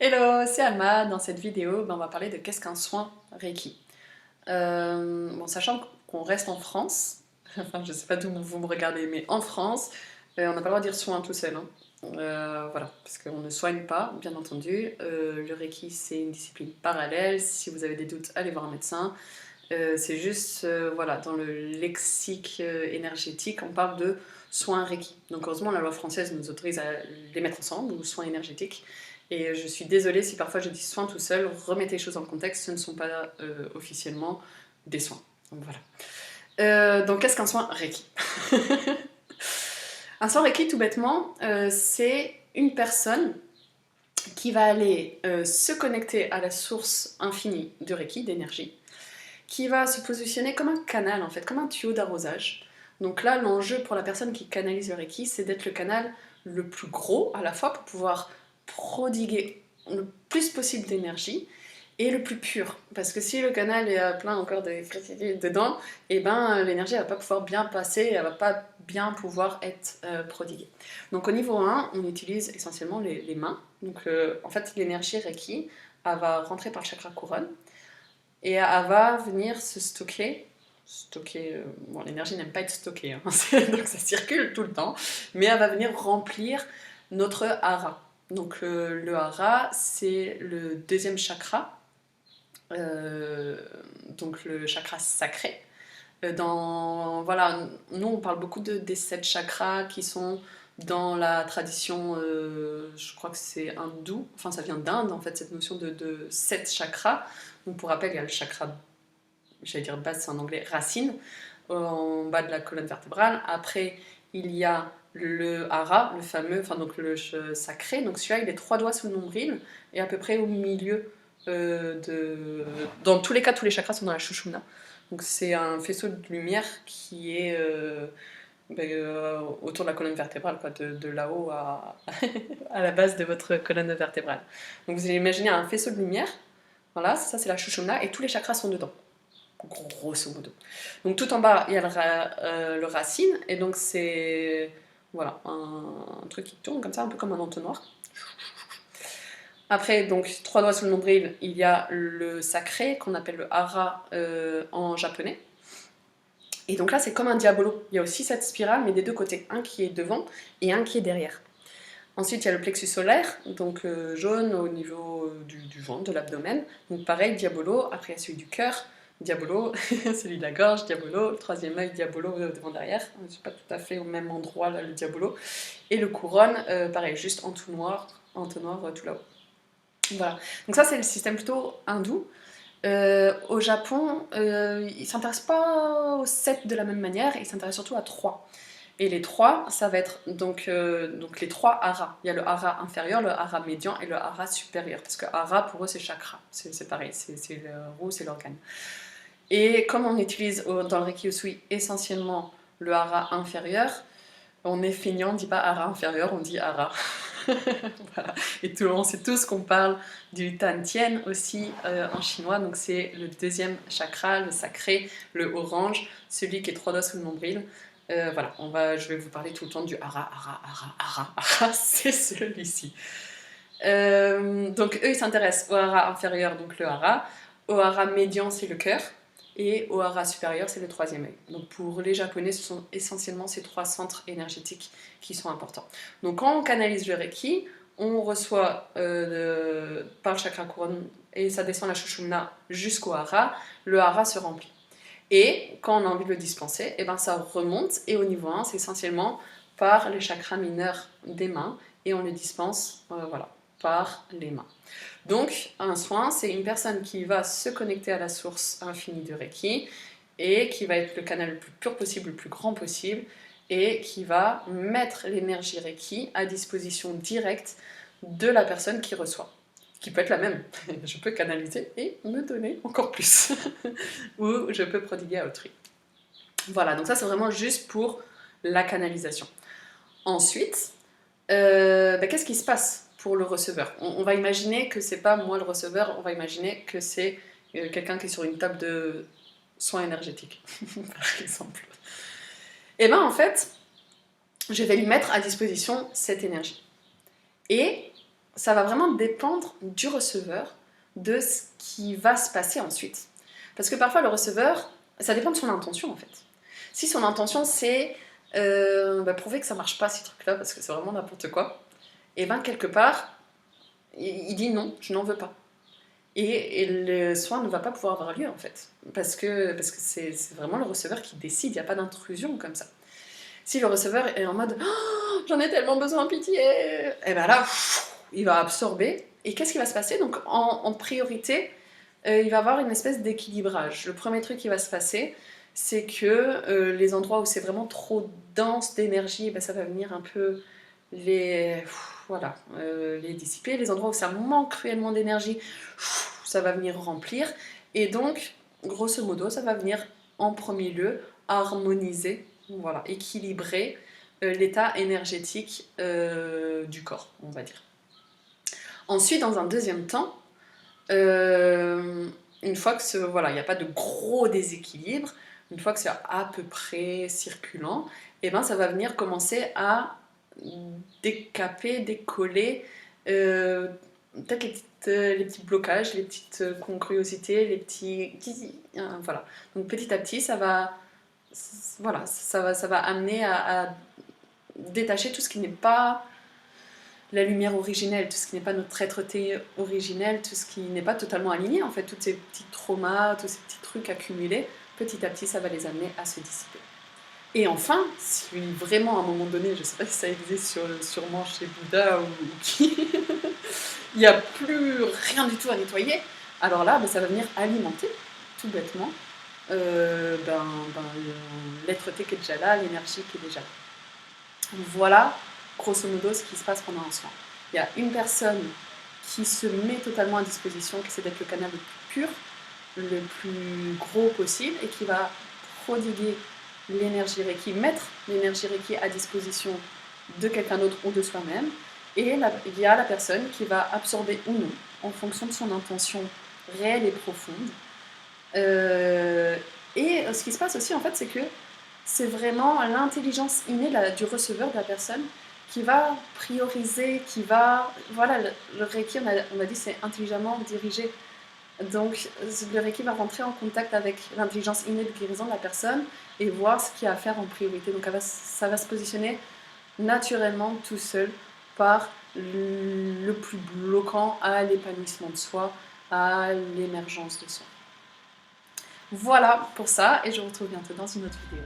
Hello, c'est Alma. Dans cette vidéo, on va parler de qu'est-ce qu'un soin Reiki. Bon, sachant qu'on reste en France, enfin je sais pas d'où vous me regardez, mais en France, on n'a pas le droit de dire soin tout seul. Hein. Voilà, parce qu'on ne soigne pas, bien entendu. Le Reiki, c'est une discipline parallèle. Si vous avez des doutes, allez voir un médecin. C'est juste, voilà, dans le lexique énergétique, on parle de soins Reiki. Donc heureusement, la loi française nous autorise à les mettre ensemble, ou soins énergétiques. Et je suis désolée si parfois je dis soins tout seul, remettez les choses en contexte, ce ne sont pas officiellement des soins. Donc voilà. Donc qu'est-ce qu'un soin Reiki? Un soin Reiki, tout bêtement, c'est une personne qui va aller se connecter à la source infinie de Reiki, d'énergie, qui va se positionner comme un canal en fait, comme un tuyau d'arrosage. Donc là, l'enjeu pour la personne qui canalise le Reiki, c'est d'être le canal le plus gros à la fois pour pouvoir prodiguer le plus possible d'énergie et le plus pur. Parce que si le canal est plein encore d'électricité dedans, et ben l'énergie ne va pas pouvoir bien passer, elle va pas bien pouvoir être prodiguée. Donc au niveau 1, on utilise essentiellement les mains. Donc en fait, l'énergie Reiki, elle va rentrer par le chakra couronne et elle va venir se stocker. Bon, l'énergie n'aime pas être stockée, hein, donc ça circule tout le temps, mais elle va venir remplir notre hara. Donc le hara, c'est le deuxième chakra, donc le chakra sacré. Voilà, nous on parle beaucoup des 7 chakras qui sont dans la tradition, je crois que c'est hindoue, enfin ça vient d'Inde en fait, cette notion de 7 chakras. Donc pour rappel, il y a le chakra, j'allais dire base, c'est en anglais, racine, en bas de la colonne vertébrale. Après, il y a le hara, le fameux, enfin donc le sacré. Donc celui-là, il est 3 doigts sous le nombril et à peu près au milieu Dans tous les cas, tous les chakras sont dans la Shushumna. Donc c'est un faisceau de lumière qui est autour de la colonne vertébrale, quoi, de là-haut à la base de votre colonne vertébrale. Donc vous allez imaginer un faisceau de lumière, voilà, ça c'est la Shushumna, et tous les chakras sont dedans, grosso modo. Donc tout en bas, il y a le racine, et donc c'est voilà, un truc qui tourne comme ça, un peu comme un entonnoir. Après, donc 3 doigts sous le nombril, il y a le sacré, qu'on appelle le hara en japonais. Et donc là, c'est comme un diabolo. Il y a aussi cette spirale, mais des deux côtés. Un qui est devant et un qui est derrière. Ensuite, il y a le plexus solaire, donc jaune au niveau du ventre, de l'abdomen. Donc pareil, diabolo. Après, il y a celui du cœur, diabolo. Celui de la gorge, diabolo. Le troisième œil, diabolo devant-derrière. C'est pas tout à fait au même endroit, là, le diabolo. Et le couronne, pareil, juste en tout noir tout là-haut. Voilà. Donc ça, c'est le système plutôt hindou. Au Japon, ils ne s'intéressent pas aux 7 de la même manière, ils s'intéressent surtout à 3. Et les 3, ça va être donc les 3 haras. Il y a le hara inférieur, le hara médian et le hara supérieur. Parce que hara, pour eux, c'est chakra. C'est pareil, c'est le roux, c'est l'organe. Et comme on utilise dans le Reiki Usui essentiellement le hara inférieur, on est feignant, on ne dit pas hara inférieur, on dit hara. Voilà. Et on sait tous qu'on parle du Tan Tien aussi en chinois, donc c'est le deuxième chakra, le sacré, le orange, celui qui est 3 doigts sous le nombril. Voilà, je vais vous parler tout le temps du hara, hara, hara, hara, hara, c'est celui-ci. Donc eux, ils s'intéressent au hara inférieur, donc le hara, au hara médian, c'est le cœur, et au hara supérieur, c'est le troisième œil. Donc pour les Japonais, ce sont essentiellement ces 3 centres énergétiques qui sont importants. Donc quand on canalise le Reiki, on reçoit par le chakra couronne, et ça descend la Shushumna jusqu'au hara, le hara se remplit. Et quand on a envie de le dispenser, et ben ça remonte, et au niveau 1, c'est essentiellement par les chakras mineurs des mains, et on le dispense voilà, par les mains. Donc, un soin, c'est une personne qui va se connecter à la source infinie de Reiki et qui va être le canal le plus pur possible, le plus grand possible, et qui va mettre l'énergie Reiki à disposition directe de la personne qui reçoit. Qui peut être la même. Je peux canaliser et me donner encore plus. Ou je peux prodiguer à autrui. Voilà, donc ça c'est vraiment juste pour la canalisation. Ensuite, qu'est-ce qui se passe pour le receveur? On va imaginer que c'est pas moi le receveur, on va imaginer que c'est quelqu'un qui est sur une table de soins énergétiques, par exemple. Et bien en fait, je vais lui mettre à disposition cette énergie. Et ça va vraiment dépendre du receveur, de ce qui va se passer ensuite. Parce que parfois le receveur, ça dépend de son intention en fait. Si son intention c'est prouver que ça marche pas ces trucs-là parce que c'est vraiment n'importe quoi, et ben quelque part, il dit non, je n'en veux pas. Et le soin ne va pas pouvoir avoir lieu en fait. Parce que c'est vraiment le receveur qui décide, il n'y a pas d'intrusion comme ça. Si le receveur est en mode oh, j'en ai tellement besoin, pitié, et ben là, il va absorber. Et qu'est-ce qui va se passer? Donc en priorité, il va avoir une espèce d'équilibrage. Le premier truc qui va se passer, c'est que les endroits où c'est vraiment trop dense d'énergie, ben, ça va venir un peu les, voilà, les dissiper. Les endroits où ça manque cruellement d'énergie, ça va venir remplir. Et donc, grosso modo, ça va venir en premier lieu harmoniser, voilà, équilibrer l'état énergétique du corps, on va dire. Ensuite, dans un deuxième temps, une fois que voilà, il n'y a pas de gros déséquilibre, une fois que c'est à peu près circulant, et ben ça va venir commencer à décaper, décoller peut-être les petits blocages, les petites congruosités, les petits... voilà. Donc petit à petit, voilà, ça va amener à détacher tout ce qui n'est pas la lumière originelle, tout ce qui n'est pas notre être-té originel, tout ce qui n'est pas totalement aligné, en fait, tous ces petits traumas, tous ces petits trucs accumulés, petit à petit, ça va les amener à se dissiper. Et enfin, si vraiment à un moment donné, je ne sais pas si ça existe sûrement chez Bouddha ou qui, il n'y a plus rien du tout à nettoyer, alors là, ben, ça va venir alimenter, tout bêtement, l'être-té qui est déjà là, l'énergie qui est déjà là. Voilà, grosso modo, ce qui se passe pendant un soin. Il y a une personne qui se met totalement à disposition, qui essaie d'être le canal le plus pur, le plus gros possible, et qui va prodiguer l'énergie Reiki, mettre l'énergie Reiki à disposition de quelqu'un d'autre ou de soi-même. Et il y a la personne qui va absorber ou non, en fonction de son intention réelle et profonde. Et ce qui se passe aussi, en fait, c'est que c'est vraiment l'intelligence innée du receveur, de la personne, qui va prioriser, qui va... Voilà, le Reiki, on a dit, c'est intelligemment dirigé. Donc, le Reiki va rentrer en contact avec l'intelligence innée de guérison de la personne et voir ce qu'il y a à faire en priorité. Donc, ça va se positionner naturellement, tout seul, par le plus bloquant à l'épanouissement de soi, à l'émergence de soi. Voilà pour ça, et je vous retrouve bientôt dans une autre vidéo.